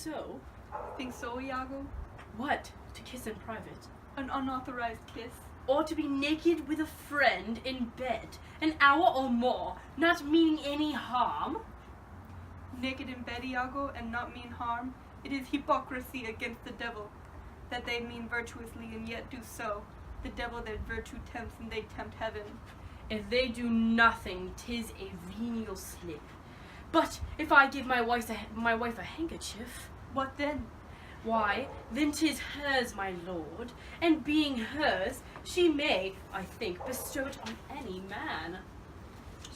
so? Think so, Iago? What? To kiss in private? An unauthorized kiss? Or to be naked with a friend in bed, an hour or more, not meaning any harm? Naked in bed, Iago, and not mean harm? It is hypocrisy against the devil, that they mean virtuously and yet do so. The devil that virtue tempts, and they tempt heaven. If they do nothing, 'tis a venial slip. But if I give my wife a handkerchief, What then? why, then 'tis hers, my lord, and being hers, she may, I think, bestow it on any man.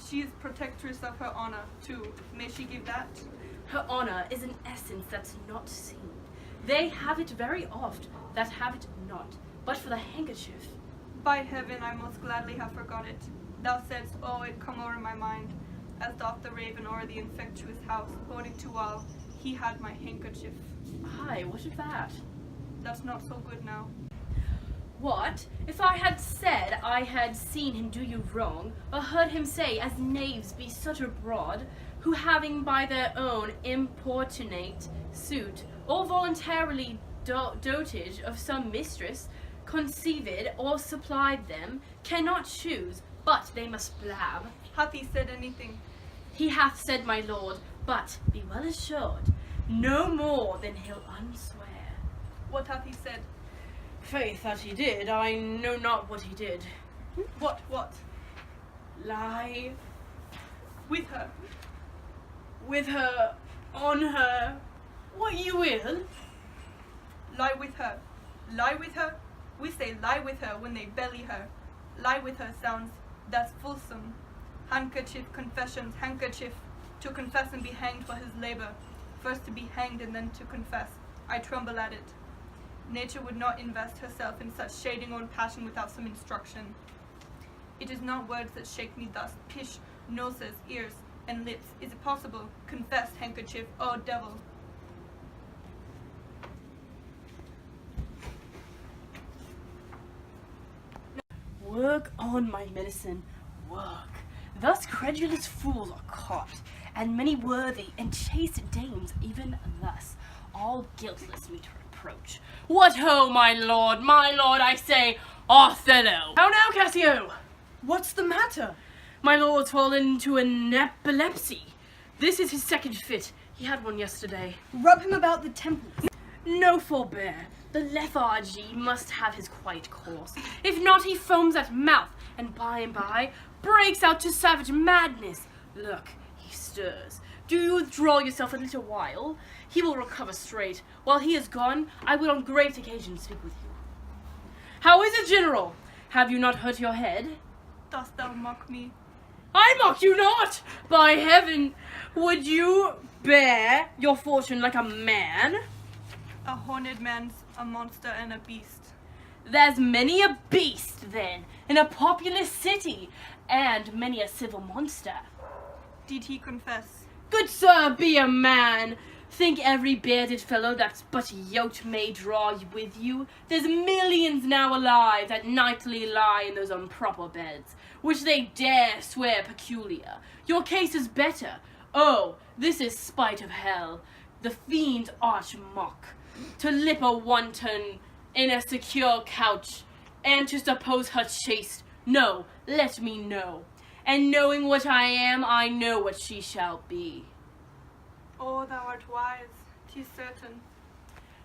She is protectress of her honor, too. May she give that? Her honor is an essence that's not seen. They have it very oft that have it not, but for the handkerchief. By heaven, I most gladly have forgot it. Thou saidst, oh, it come o'er my mind, as doth the raven o'er the infectious house, boding to all, he had my handkerchief. Aye, what of that? That's not so good now. What, if I had said I had seen him do you wrong, or heard him say, as knaves be such abroad, who having by their own importunate suit, or voluntarily dotage of some mistress, conceived or supplied them, cannot choose, but they must blab. Hath he said anything? He hath said, my lord, but be well assured, no more than he'll unswear. What hath he said? Faith, that he did, I know not what he did. What? Lie With her. with her, on her, what you will. Lie with her. Lie with her? We say lie with her when they belly her. Lie with her sounds, that's fulsome. Handkerchief, confessions, handkerchief. To confess and be hanged for his labor. First to be hanged and then to confess. I tremble at it. Nature would not invest herself in such shading on passion without some instruction. It is not words that shake me thus. Pish, noses, ears, and lips. Is it possible? Confess, handkerchief, oh devil. Work on my medicine, work. Thus credulous fools are caught, and many worthy and chaste dames even thus, all guiltless me to reproach. What ho, my lord, I say, Othello! How now, Cassio? What's the matter? My lord's fallen into an epilepsy. This is his second fit. He had one yesterday. Rub him about the temples. No, forbear. The lethargy must have his quiet course. If not, he foams at mouth, and by breaks out to savage madness. Look, he stirs. Do you withdraw yourself a little while? He will recover straight. While he is gone, I will on great occasion speak with you. How is it, General? Have you not hurt your head? Dost thou mock me? I mock you not! By heaven, would you bear your fortune like a man? A horned man's a monster and a beast. There's many a beast, then, in a populous city, and many a civil monster. Did he confess? Good sir, be a man. Think every bearded fellow that's but yoked may draw with you. There's millions now alive that nightly lie in those improper beds, which they dare swear peculiar. Your case is better. Oh, this is spite of hell, the fiend's arch mock, to lip a wanton in a secure couch, and to suppose her chaste. No, let me know. And knowing what I am, I know what she shall be. Oh, thou art wise, 'tis certain.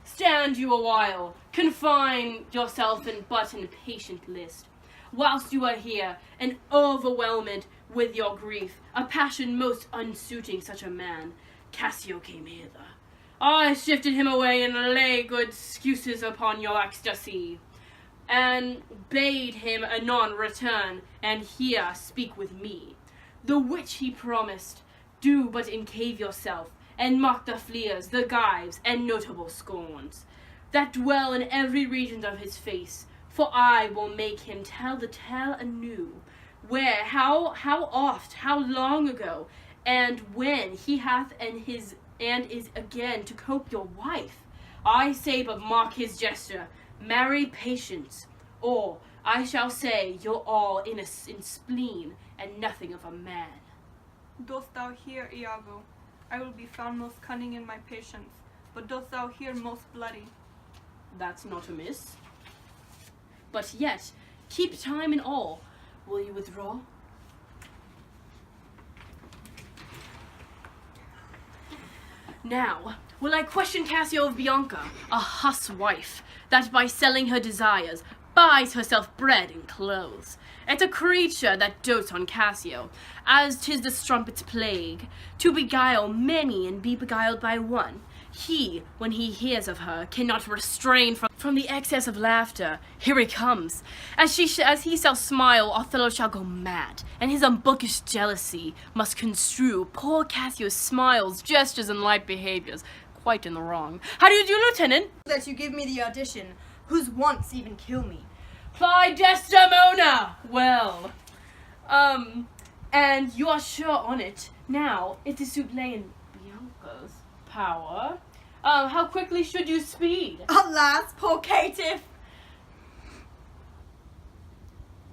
Stand you a while, confine yourself in but in patient list, whilst you are here, and overwhelmed with your grief, a passion most unsuiting such a man. Cassio came hither. I shifted him away and lay good excuses upon your ecstasy, and bade him anon return, and here speak with me. The which he promised, do but encave yourself, and mock the fleers, the gyves, and notable scorns, that dwell in every region of his face, for I will make him tell the tale anew, where, how oft, how long ago, and when he hath and is again to cope your wife. I say but mark his gesture, marry patience, or I shall say you're all in spleen, and nothing of a man. Dost thou hear, Iago? I will be found most cunning in my patience. but dost thou hear most bloody? That's not amiss. But yet, keep time in all. Will you withdraw? Now, will I question Cassio of Bianca, a huswife, that by selling her desires, buys herself bread and clothes. It's a creature that dotes on Cassio, as 'tis the strumpet's plague, to beguile many and be beguiled by one. He, when he hears of her, cannot refrain from the excess of laughter. Here he comes. As he shall smile, Othello shall go mad, and his unbookish jealousy must construe poor Cassio's smiles, gestures, and light behaviors quite in the wrong. How do you do, Lieutenant? That you give me the audition, whose wants even kill me. Ply Desdemona! Well, and you are sure on it. Now, if the suit lay in Bianca's power, how quickly should you speed? Alas, poor caitiff!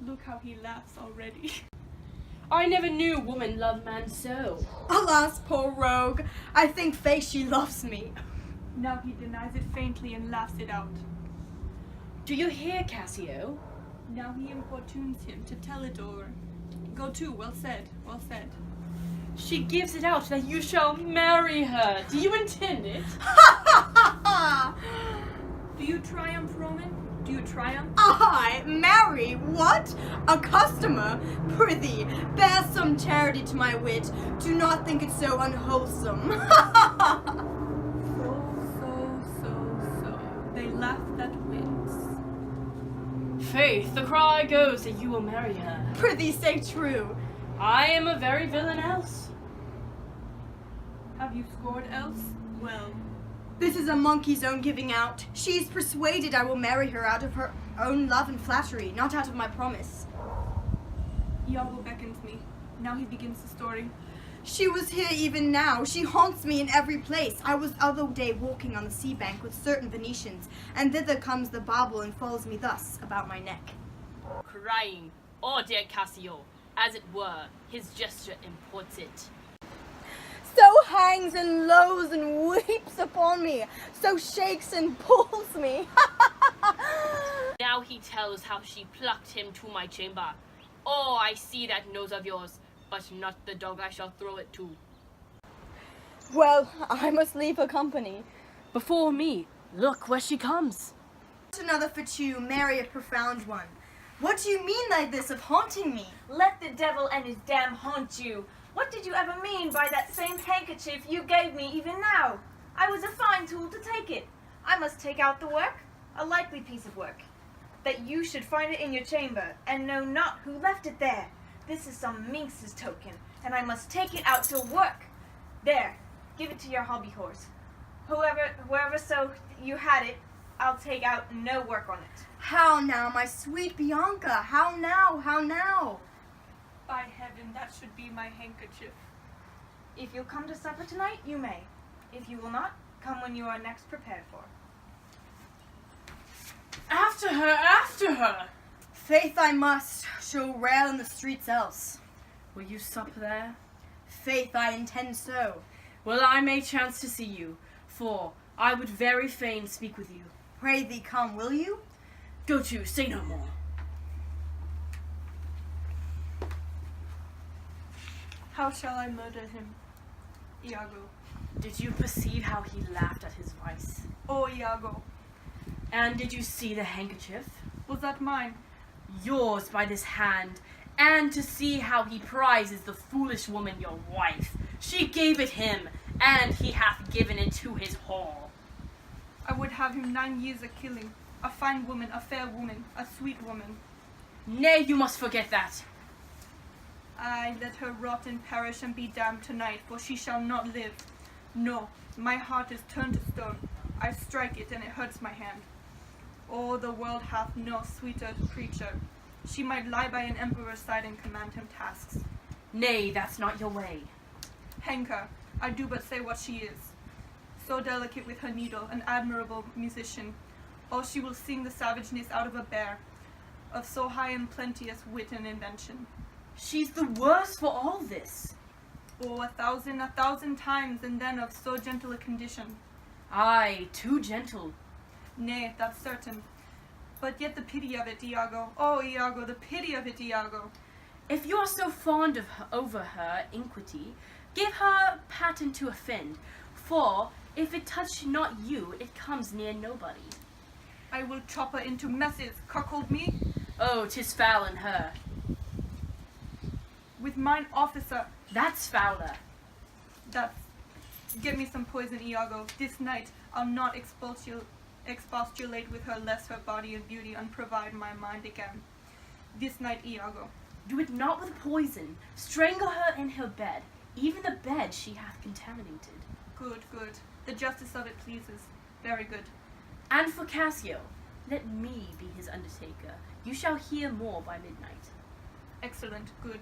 Look how he laughs already. I never knew woman love man so. Alas, poor rogue, I think face she loves me. Now he denies it faintly and laughs it out. Do you hear, Cassio? Now he importunes him to tell it over. Go to, well said, well said. She gives it out that you shall marry her. Do you intend it? Do you triumph, Roman? Do you triumph? I marry? What? A customer? Prithee, bear some charity to my wit. Do not think it so unwholesome. So. They laughed at wits. Faith, the cry goes that you will marry her. Prithee, say true. I am a very villain else. Have you scored else? Well, This is a monkey's own giving out. She is persuaded I will marry her out of her own love and flattery, not out of my promise. Iago beckons me. Now he begins the story. She was here even now. She haunts me in every place. I was other day walking on the sea bank with certain Venetians, and thither comes the bauble and follows me thus about my neck. Crying, oh dear Cassio, as it were, his gesture imports it. So hangs and lows and weeps upon me, so shakes and pulls me. Now he tells how she plucked him to my chamber. Oh, I see that nose of yours, but not the dog I shall throw it to. Well, I must leave her company. Before me, look where she comes. Another for you, marry a profound one. What do you mean like this of haunting me? Let the devil and his dam haunt you. What did you ever mean by that same handkerchief you gave me even now? I was a fine tool to take it. I must take out the work, a likely piece of work. That you should find it in your chamber, and know not who left it there. This is some minx's token, and I must take it out to work. There, give it to your hobby horse. Whoever so you had it, I'll take out no work on it. How now, my sweet Bianca? How now? How now? By heaven, that should be my handkerchief. If you'll come to supper tonight, you may. If you will not, come when you are next prepared for. After her, after her! Faith I must, she'll rail in the streets else. Will you sup there? Faith I intend so. Well, I may chance to see you, for I would very fain speak with you. Pray thee come, will you? Go to, say no more. How shall I murder him? Iago. Did you perceive how he laughed at his vice? Oh, Iago. And did you see the handkerchief? Was that mine? Yours by this hand, and to see how he prizes the foolish woman your wife. She gave it him, and he hath given it to his whore. I would have him 9 years a killing. A fine woman, a fair woman, a sweet woman. Nay, you must forget that. I let her rot and perish and be damned tonight, for she shall not live. No, my heart is turned to stone. I strike it, and it hurts my hand. Oh, the world hath no sweeter creature. She might lie by an emperor's side and command him tasks. Nay, that's not your way. Hang her. I do but say what she is. So delicate with her needle, an admirable musician. Oh, she will sing the savageness out of a bear, of so high and plenteous wit and invention. She's the worse for all this. Oh, a thousand times, and then of so gentle a condition. Aye, too gentle. Nay, that's certain. But yet the pity of it, Iago. Oh, Iago, the pity of it, Iago. If you are so fond of her, over her iniquity, give her patent to offend, for if it touch not you, it comes near nobody. I will chop her into messes, cuckold me, Oh, 'tis foul in her. with mine officer. That's fouler. That's... Get me some poison, Iago. This night I'll not expostulate with her lest her body and beauty unprovide my mind again. This night, Iago. Do it not with poison. Strangle her in her bed. Even the bed she hath contaminated. Good, good. The justice of it pleases. Very good. And for Cassio, let me be his undertaker. You shall hear more by midnight. Excellent, good.